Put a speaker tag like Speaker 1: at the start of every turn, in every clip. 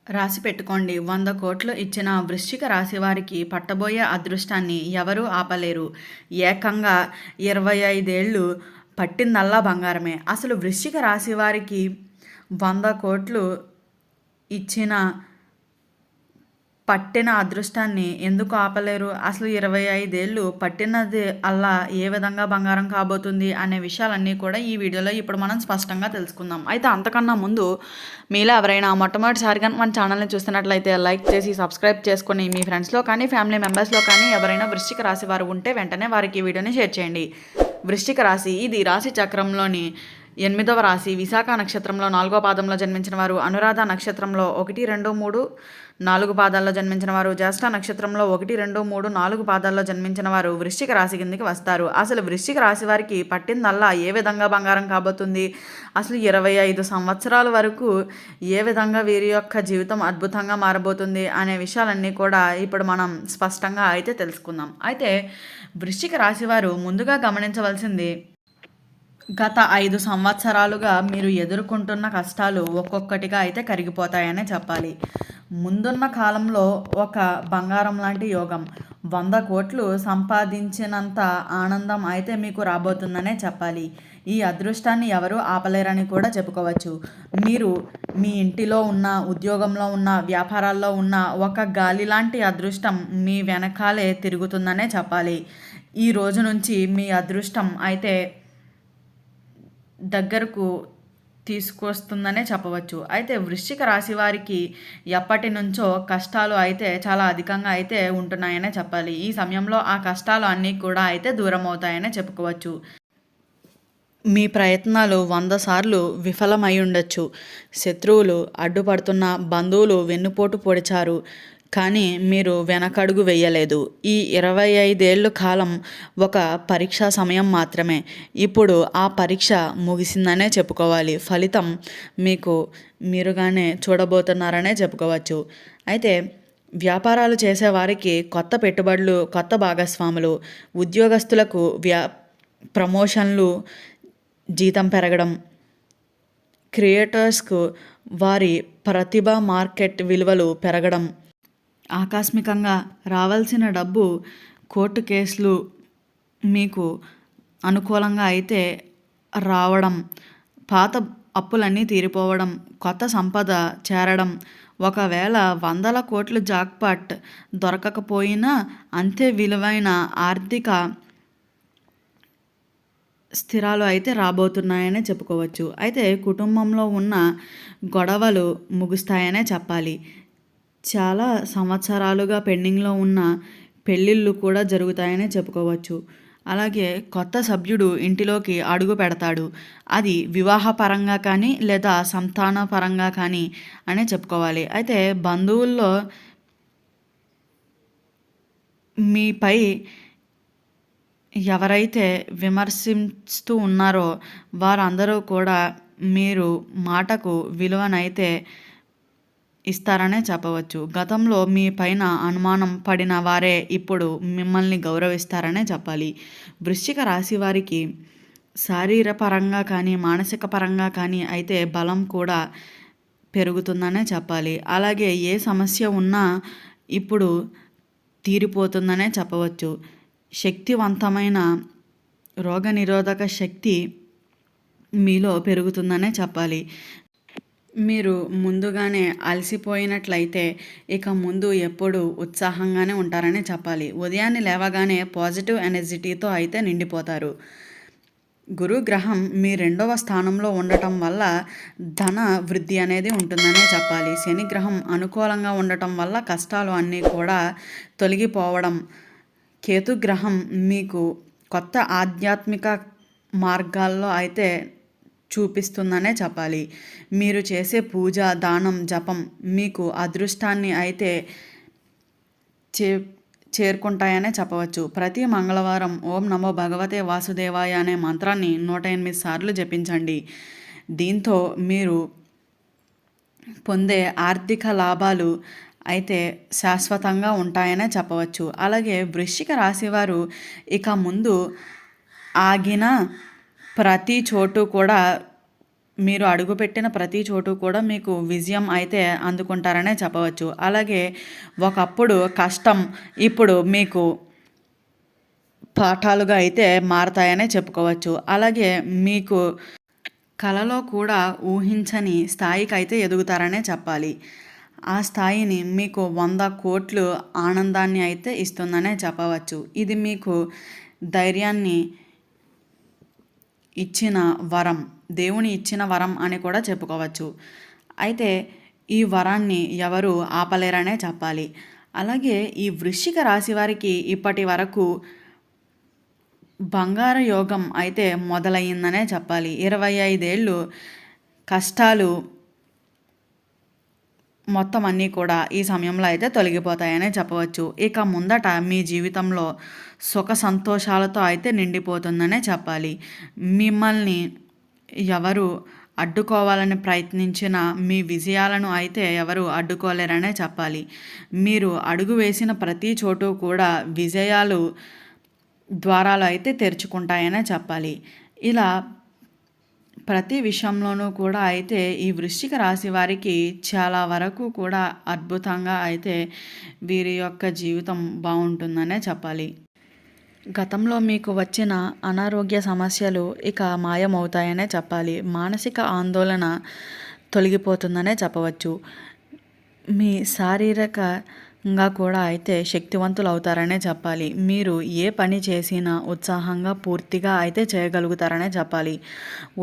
Speaker 1: రాసి పెట్టుకోండి. 100 కోట్లు ఇచ్చిన వృశ్చిక రాశి వారికి పట్టబోయే అదృష్టాన్ని ఎవరూ ఆపలేరు. ఏకంగా 25 ఏళ్ళు పట్టిందల్లా బంగారమే. అసలు వృశ్చిక రాశి వారికి 100 కోట్లు ఇచ్చిన పట్టిన అదృష్టాన్ని ఎందుకు ఆపలేరు? అసలు 25 ఏళ్ళు పట్టినది అల్లా ఏ విధంగా బంగారం కాబోతుంది అనే విషయాలన్నీ కూడా ఈ వీడియోలో ఇప్పుడు మనం స్పష్టంగా తెలుసుకుందాం. అయితే అంతకన్నా ముందు మీలో ఎవరైనా మొట్టమొదటిసారిగా మన ఛానల్ని చూస్తున్నట్లయితే లైక్ చేసి సబ్స్క్రైబ్ చేసుకొని మీ ఫ్రెండ్స్లో కానీ ఫ్యామిలీ మెంబర్స్లో కానీ ఎవరైనా వృశ్చిక రాశి వారు ఉంటే వెంటనే వారికి ఈ వీడియోని షేర్ చేయండి. వృశ్చిక రాశి ఇది రాశి చక్రంలోని 8వ రాశి. విశాఖ నక్షత్రంలో 4వ పాదంలో జన్మించిన వారు, అనురాధ నక్షత్రంలో 1, 2, 3, 4 పాదాల్లో జన్మించిన వారు, జ్యేష్ఠ నక్షత్రంలో 1, 2, 3, 4 పాదాల్లో జన్మించిన వారు వృశ్చిక రాశి కిందకి వస్తారు. అసలు వృశ్చిక రాశి వారికి పట్టిందల్లా ఏ విధంగా బంగారం కాబోతుంది? అసలు 25 సంవత్సరాల వరకు ఏ విధంగా వీరి యొక్క జీవితం అద్భుతంగా మారబోతుంది అనే విషయాలన్నీ కూడా ఇప్పుడు మనం స్పష్టంగా అయితే తెలుసుకుందాం. అయితే వృశ్చిక రాశి వారు ముందుగా గమనించవలసింది, గత 5 సంవత్సరాలుగా మీరు ఎదుర్కొంటున్న కష్టాలు ఒక్కొక్కటిగా అయితే కరిగిపోతాయనే చెప్పాలి. ముందున్న కాలంలో ఒక బంగారం లాంటి యోగం, 100 కోట్లు సంపాదించినంత ఆనందం అయితే మీకు రాబోతుందనే చెప్పాలి. ఈ అదృష్టాన్ని ఎవరూ ఆపలేరని కూడా చెప్పుకోవచ్చు. మీరు మీ ఇంటిలో ఉన్న, ఉద్యోగంలో ఉన్న, వ్యాపారాల్లో ఉన్న ఒక గాలి లాంటి అదృష్టం మీ వెనకాలే తిరుగుతుందనే చెప్పాలి. ఈ రోజు నుంచి మీ అదృష్టం అయితే దగ్గరకు తీసుకొస్తుందనే చెప్పవచ్చు. అయితే వృశ్చిక రాశి వారికి ఎప్పటి నుంచో కష్టాలు అయితే చాలా అధికంగా అయితే ఉంటున్నాయనే చెప్పాలి. ఈ సమయంలో ఆ కష్టాలు అన్నీ కూడా అయితే దూరం అవుతాయనే చెప్పుకోవచ్చు. మీ ప్రయత్నాలు 100 సార్లు విఫలమై ఉండొచ్చు. శత్రువులు అడ్డుపడుతున్న, బంధువులు వెన్నుపోటు పొడిచారు, కానీ మీరు వెనకడుగు వేయలేదు. ఈ 25 ఏళ్ళు కాలం ఒక పరీక్షా సమయం మాత్రమే. ఇప్పుడు ఆ పరీక్ష ముగిసిందనే చెప్పుకోవాలి. ఫలితం మీకు మీరుగానే చూడబోతున్నారనే చెప్పుకోవచ్చు. అయితే వ్యాపారాలు చేసేవారికి కొత్త పెట్టుబడులు, కొత్త భాగస్వాములు, ఉద్యోగస్తులకు ప్రమోషన్లు, జీతం పెరగడం, క్రియేటర్స్కు వారి ప్రతిభ మార్కెట్ విలువలు పెరగడం, ఆకస్మికంగా రావాల్సిన డబ్బు, కోర్టు కేసులు మీకు అనుకూలంగా అయితే రావడం, పాత అప్పులన్నీ తీరిపోవడం, కొత్త సంపద చేరడం, ఒకవేళ 100 కోట్ల జాక్పాట్ దొరకకపోయినా అంతే విలువైన ఆర్థిక స్థిరాలు అయితే రాబోతున్నాయనే చెప్పుకోవచ్చు. అయితే కుటుంబంలో ఉన్న గొడవలు ముగుస్తాయనే చెప్పాలి. చాలా సంవత్సరాలుగా పెండింగ్లో ఉన్న పెళ్ళిళ్ళు కూడా జరుగుతాయనే చెప్పుకోవచ్చు. అలాగే కొత్త సభ్యుడు ఇంటిలోకి అడుగు పెడతాడు. అది వివాహపరంగా కానీ లేదా సంతాన పరంగా కానీ అనే చెప్పుకోవాలి. అయితే బంధువుల్లో మీపై ఎవరైతే విమర్శిస్తూ ఉన్నారో వారందరూ కూడా మీరు మాటకు విలువనైతే ఇస్తారనే చెప్పవచ్చు. గతంలో మీ పైన అనుమానం పడిన వారే ఇప్పుడు మిమ్మల్ని గౌరవిస్తారనే చెప్పాలి. వృశ్చిక రాశి వారికి శారీరపరంగా కానీ మానసిక పరంగా కానీ అయితే బలం కూడా పెరుగుతుందనే చెప్పాలి. అలాగే ఏ సమస్య ఉన్నా ఇప్పుడు తీరిపోతుందనే చెప్పవచ్చు. శక్తివంతమైన రోగనిరోధక శక్తి మీలో పెరుగుతుందనే చెప్పాలి. మీరు ముందుగానే అలసిపోయినట్లయితే ఇక ముందు ఎప్పుడు ఉత్సాహంగానే ఉంటారని చెప్పాలి. ఉదయాన్నే లేవగానే పాజిటివ్ ఎనర్జిటీతో అయితే నిండిపోతారు. గురుగ్రహం మీ 2వ స్థానంలో ఉండటం వల్ల ధన వృద్ధి అనేది ఉంటుందనే చెప్పాలి. శనిగ్రహం అనుకూలంగా ఉండటం వల్ల కష్టాలు అన్నీ కూడా తొలగిపోవడం, కేతుగ్రహం మీకు కొత్త ఆధ్యాత్మిక మార్గాల్లో అయితే చూపిస్తుందనే చెప్పాలి. మీరు చేసే పూజ, దానం, జపం మీకు అదృష్టాన్ని అయితే చేరుకుంటాయనే చెప్పవచ్చు. ప్రతి మంగళవారం ఓం నమో భగవతే వాసుదేవాయ అనే మంత్రాన్ని 108 సార్లు జపించండి. దీంతో మీరు పొందే ఆర్థిక లాభాలు అయితే శాశ్వతంగా ఉంటాయనే చెప్పవచ్చు. అలాగే వృశ్చిక రాశివారు ఇక ముందు ఆగిన ప్రతి చోటు కూడా మీరు అడుగుపెట్టిన ప్రతి చోటు కూడా మీకు విజయం అయితే అందుకుంటారనే చెప్పవచ్చు. అలాగే ఒకప్పుడు కష్టం ఇప్పుడు మీకు పాఠాలుగా అయితే మారతాయనే చెప్పుకోవచ్చు. అలాగే మీకు కలలో కూడా ఊహించని స్థాయికైతే ఎదుగుతారనే చెప్పాలి. ఆ స్థాయిని మీకు 100,00,00,000 ఆనందాన్ని అయితే ఇస్తుందనే చెప్పవచ్చు. ఇది మీకు ధైర్యాన్ని ఇచ్చిన వరం. దేవుని ఇచ్చిన వరం అని కూడా చెప్పుకోవచ్చు. అయితే ఈ వరాన్ని ఎవరు ఆపలేరనే చెప్పాలి. అలాగే ఈ వృశ్చిక రాశి వారికి ఇప్పటి వరకు బంగారు యోగం అయితే మొదలయ్యిందనే చెప్పాలి. 25 ఏళ్ళు కష్టాలు మొత్తం అన్నీ కూడా ఈ సమయంలో అయితే తొలగిపోతాయనే చెప్పవచ్చు. ఇక ముందట మీ జీవితంలో సుఖ సంతోషాలతో అయితే నిండిపోతుందనే చెప్పాలి. మిమ్మల్ని ఎవరు అడ్డుకోవాలని ప్రయత్నించిన మీ విజయాలను అయితే ఎవరు అడ్డుకోలేరనే చెప్పాలి. మీరు అడుగు వేసిన ప్రతి చోటు కూడా విజయాలు ద్వారాలు అయితే తెరుచుకుంటాయనే చెప్పాలి. ఇలా ప్రతి విషయంలోనూ కూడా అయితే ఈ వృశ్చిక రాశి వారికి చాలా వరకు కూడా అద్భుతంగా అయితే వీరి యొక్క జీవితం బాగుంటుందనే చెప్పాలి. గతంలో మీకు వచ్చిన అనారోగ్య సమస్యలు ఇక మాయమవుతాయనే చెప్పాలి. మానసిక ఆందోళన తొలగిపోతుందనే చెప్పవచ్చు. మీ శారీరకంగా కూడా అయితే శక్తివంతులు అవుతారనే చెప్పాలి. మీరు ఏ పని చేసినా ఉత్సాహంగా పూర్తిగా అయితే చేయగలుగుతారనే చెప్పాలి.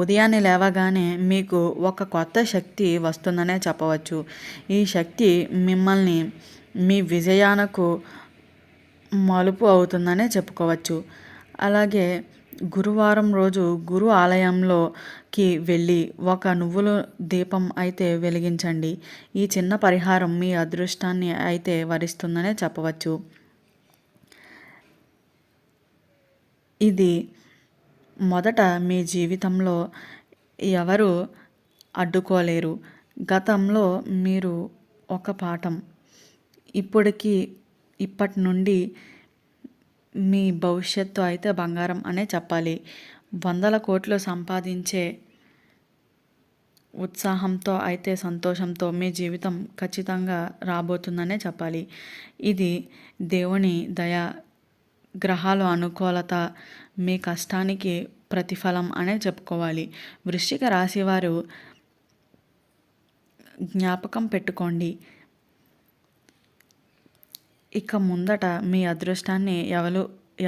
Speaker 1: ఉదయాన్నే లేవగానే మీకు ఒక కొత్త శక్తి వస్తుందనే చెప్పవచ్చు. ఈ శక్తి మిమ్మల్ని మీ విజయాలకు మలుపు అవుతుందనే చెప్పుకోవచ్చు. అలాగే గురువారం రోజు గురు ఆలయంలోకి వెళ్ళి ఒక నువ్వుల దీపం అయితే వెలిగించండి. ఈ చిన్న పరిహారం మీ అదృష్టాన్ని అయితే వరిస్తుందనే చెప్పవచ్చు. ఇది మొదట మీ జీవితంలో ఎవరు అడ్డుకోలేరు. గతంలో మీరు ఒక పాఠం, ఇప్పటి నుండి మీ భవిష్యత్తు అయితే బంగారం అనే చెప్పాలి. 100,00,00,000 సంపాదించే ఉత్సాహంతో అయితే సంతోషంతో మీ జీవితం ఖచ్చితంగా రాబోతుందనే చెప్పాలి. ఇది దేవుని దయ, గ్రహాల అనుకూలత, మీ కష్టానికి ప్రతిఫలం అనే చెప్పుకోవాలి. వృశ్చిక రాశి వారు జ్ఞాపకం పెట్టుకోండి, ఇక ముందట మీ అదృష్టాన్ని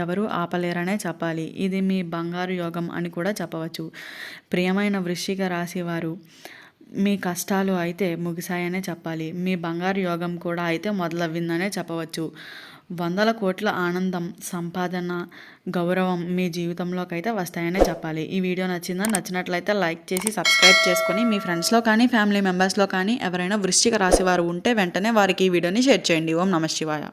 Speaker 1: ఎవరు ఆపలేరనే చెప్పాలి. ఇది మీ బంగారు యోగం అని కూడా చెప్పవచ్చు. ప్రియమైన వృశ్చిక రాశి వారు, మీ కష్టాలు అయితే ముగిశాయనే చెప్పాలి. మీ బంగారు యోగం కూడా అయితే మొదలవ్విందనే చెప్పవచ్చు. 100,00,00,000 ఆనందం, సంపాదన, గౌరవం మీ జీవితంలోకి అయితే వస్తాయనే చెప్పాలి. ఈ వీడియో నచ్చినట్లయితే లైక్ చేసి సబ్స్క్రైబ్ చేసుకొని మీ ఫ్రెండ్స్లో కానీ ఫ్యామిలీ మెంబర్స్లో కానీ ఎవరైనా వృశ్చిక రాశి వారు ఉంటే వెంటనే వారికి ఈ వీడియోని షేర్ చేయండి. ఓం నమః శివాయ.